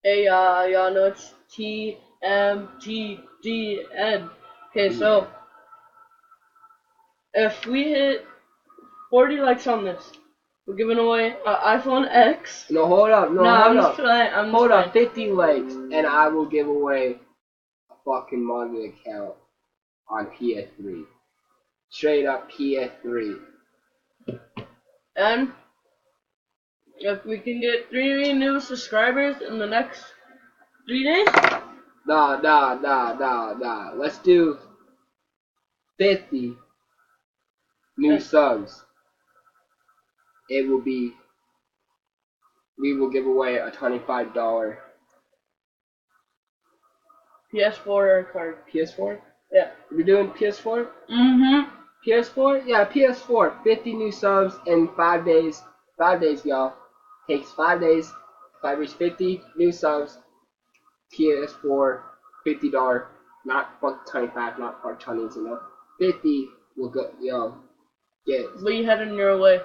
Hey, y'all know it's TMGGN. Okay, so if we hit 40 likes on this, we're giving away an iPhone X. No, hold up. No, Nah, hold I'm up. just playing. I'm just Hold playing. up. 50 likes, and I will give away a fucking manga account on PS3. Straight up PS3. And if we can get 3 new subscribers in the next 3 days, Nah. Let's do 50 new uh, subs. It will be. We will give away a $25 PS4 card. PS4. Yeah. We're doing PS4. Mm-hmm. PS4? Yeah, PS4. 50 new subs in 5 days. 5 days, y'all. Takes 5 days. If I reach 50 new subs, PS4, $50. Not fuck 25, not for 20s, you know. 50 will go, yo, get. We heading your way.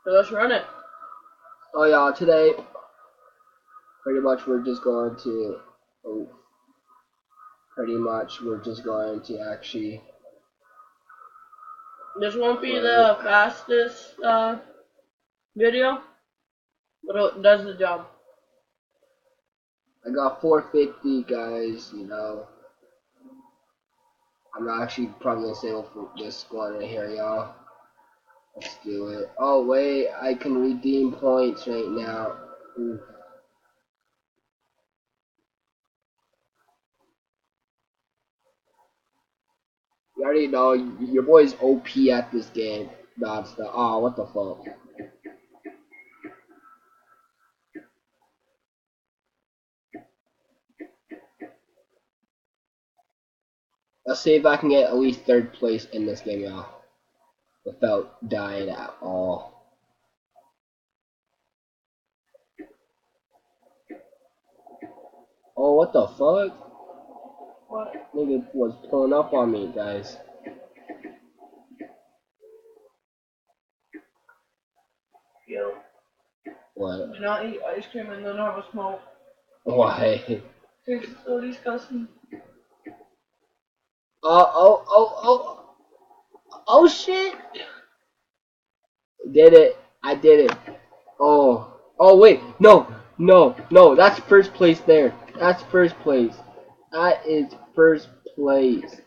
So let's run it. Oh, y'all, today, pretty much we're just going to, oh, pretty much we're just going to actually. This won't be the fastest video, but it does the job. I got 450, guys, you know. I'm actually probably gonna save up for this one right here, y'all. Let's do it. Oh, wait, I can redeem points right now. Ooh. You already know, your boy's OP at this game. That's the, oh, what the fuck. Let's see if I can get at least 3rd place in this game, y'all. Without dying at all. Oh, what the fuck? What? Nigga was pulling up on me, guys. Yo. What? Do not eat ice cream and then have a smoke. Why? It's so disgusting. Oh, shit! Did it. I did it. Oh, wait. No. That's 1st place there. That's 1st place. That is 1st place.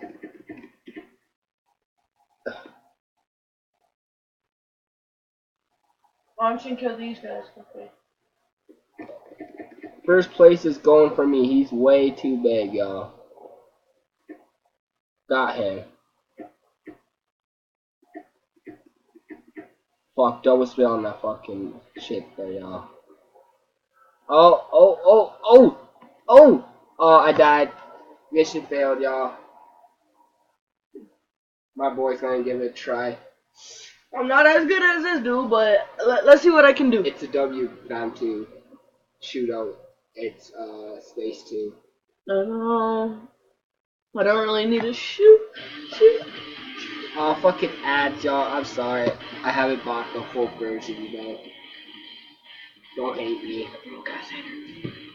I'm just gonna kill these guys. Okay. 1st place is going for me. He's way too big, y'all. Got him. Fuck, double spell on that fucking shit there, y'all. Oh, I died. Mission failed, y'all. My boy's gonna give it a try. I'm not as good as this dude, but let's see what I can do. It's a W round 2 shootout. It's space 2. I don't really need to shoot. Fucking ads, y'all. I'm sorry. I haven't bought the full version, you know. Don't hate me.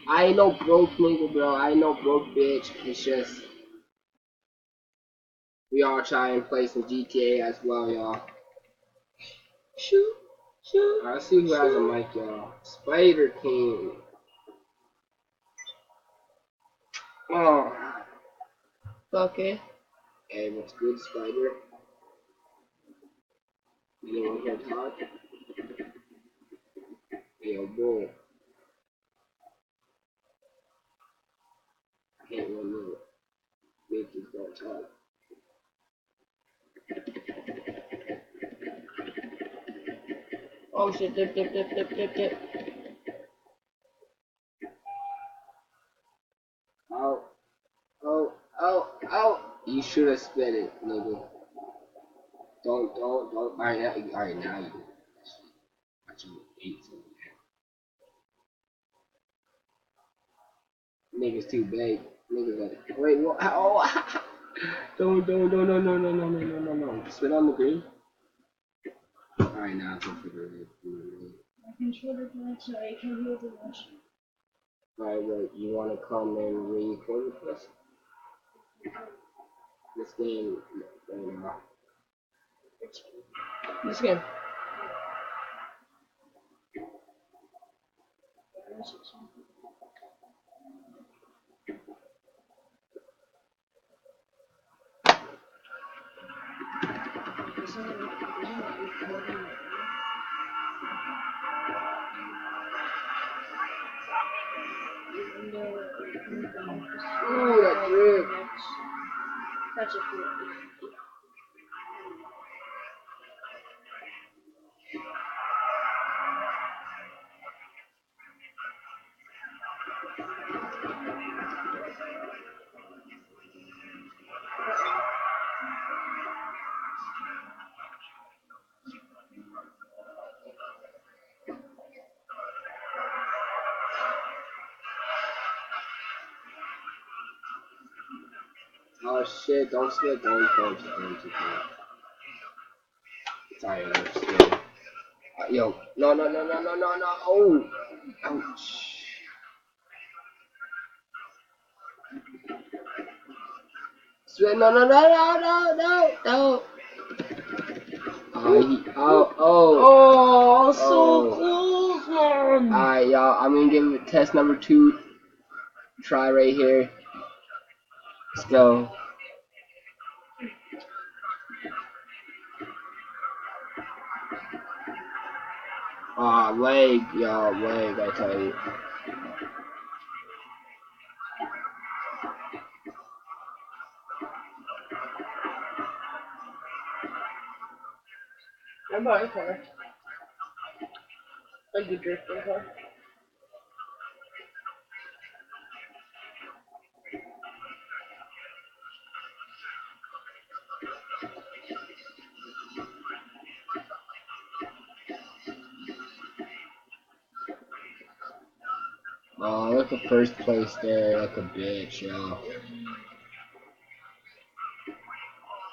I ain't no broke nigga, bro. I ain't no broke bitch. It's just we all try and play some GTA as well, y'all. Shoot. Let's see who has a mic, y'all. Spider King. Oh. Okay. Hey, what's good, Spider? Anyone here talk? Hey, yo, boy. I hate when little bitches don't talk. Oh shit! Dip. Oh, oh. You should have spit it, nigga. Don't. Alright, now you. Got you eight. Niggas too big. Niggas like, wait, what? Oh, don't, no. Spit on the green. Alright, now go for the green. controller died, so I can hear the rush. Alright, well, you want to come and record with us? This game, right now. This game. Ooh, that drip. That's a cool. Oh shit, don't split, don't. Sorry, I'm scared. Yo, no, oh, ouch. Split, no. Oh, so Oh. close, man. Alright, y'all, I'm gonna give it test number 2. Try right here. Let's go. Leg, y'all, leg, I tell you. I'm buying a car. A good drifting car. Oh, look at first place there, like a bitch, yo.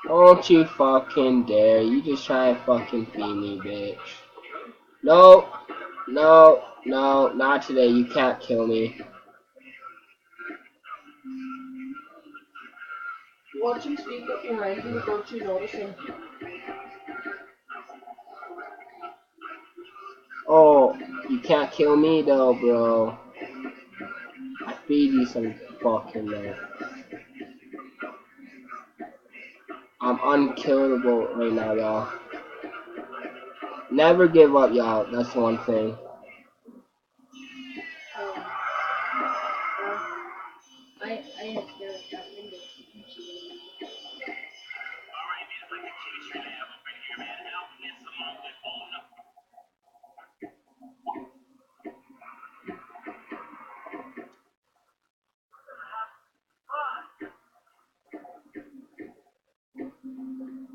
Don't you fucking dare. You just try and fucking feed me, bitch. No, not today. You can't kill me. Watch him speak up behind you, don't you notice him? Oh, you can't kill me though, bro. I feed you some fucking man. I'm unkillable right now, y'all. Never give up, y'all. That's one thing. I had to get that window.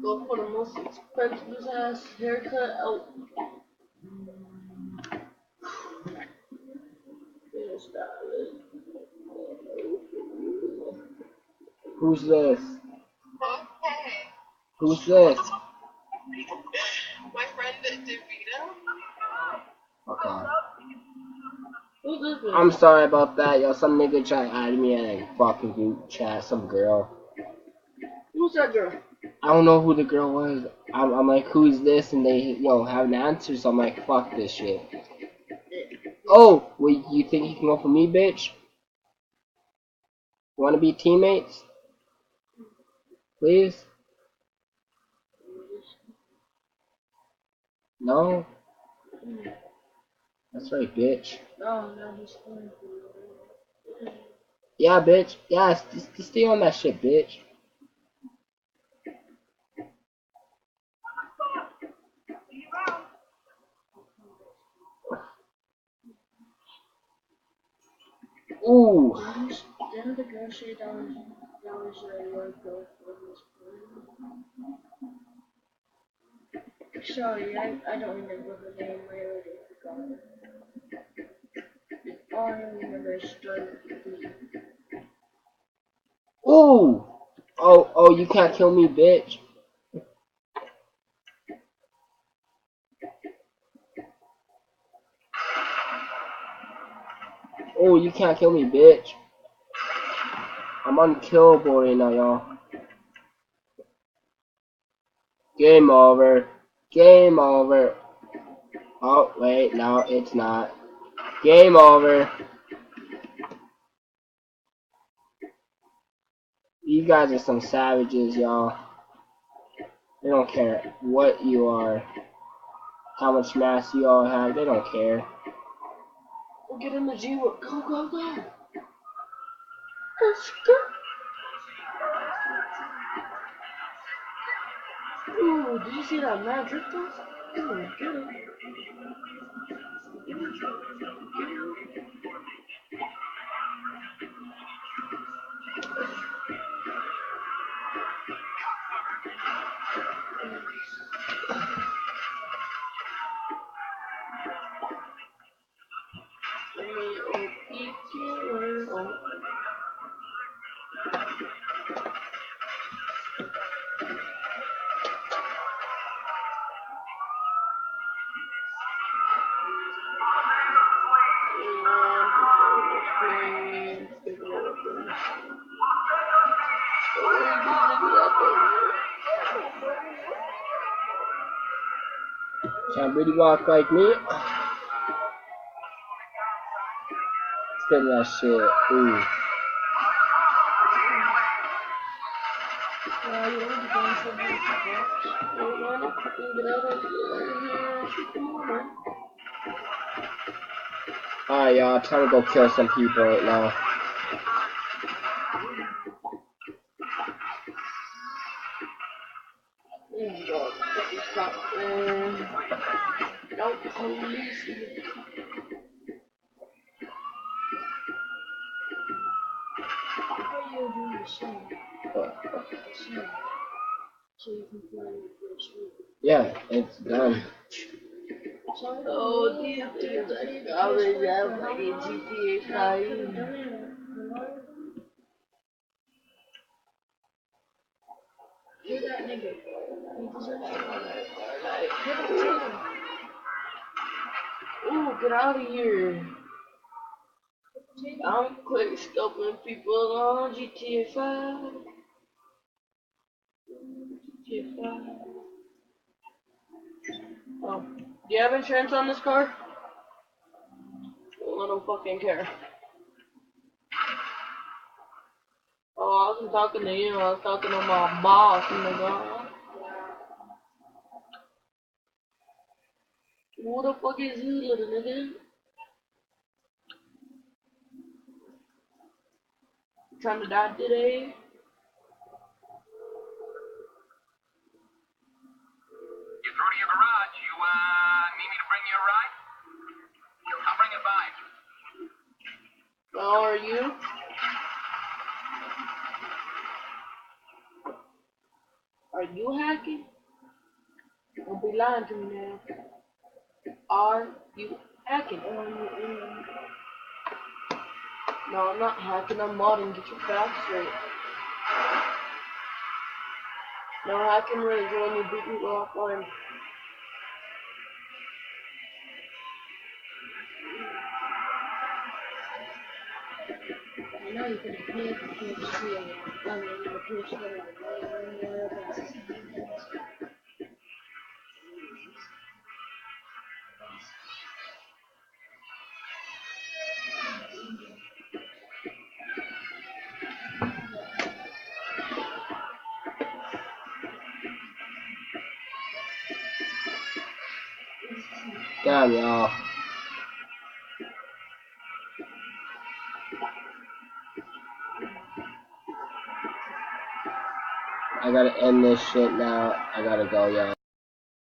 Go for the most expensive ass haircut out. Who's this? Okay. Who's this? My friend Davida. Okay. Who's this? I'm sorry about that, yo. Some nigga tried to add me in a fucking group chat. Some girl. Who's that girl? I don't know who the girl was. I'm like, who's this? And they, have an answer. So I'm like, fuck this shit. Oh, wait, you think you can go for me, bitch? Want to be teammates? Please? No? That's right, bitch. No, he's fine. Yeah, bitch. Yeah, just stay on that shit, bitch. Ooh. Didn't the girl say that was your girlfriend? Sorry, I don't remember her name. I already forgot it. All I remember is started with D. Ooh. Oh, you can't kill me, bitch. Oh, you can't kill me, bitch. I'm unkillable right now, y'all. Game over. Game over. Oh, wait, no, it's not. Game over. You guys are some savages, y'all. They don't care what you are. How much mass you all have, they don't care. We'll get in the G-Work. Go, go, go. Let's go. Ooh, did you see that mad drip though? Ooh, get him. Somebody walk like me. Spit that shit. Ooh. Alright, y'all. Time to go kill some people right now. Nope, police. How you do the shit? Yeah, it's done. Oh, these dudes are always out playing GTA 5. Hear that nigga. He deserves to ooh, get out of here. I'm quick scoping people on GTA 5. GTA 5. Oh, do you have insurance on this car? Well, I don't fucking care. Oh, I wasn't talking to you, I was talking to my boss, nigga. Who the fuck is you, little nigga? Trying to die today? You're through to your garage. You, need me to bring you a ride? I'll bring it by. How are you? Are you hacking? Don't be lying to me now. Are you hacking? No, I'm not hacking, I'm modding. Get your facts straight. No hacking raids when you beat people offline. I know you could have paid for PhD and done it in the PhD and Damn, y'all. I gotta end this shit now. I gotta go, y'all.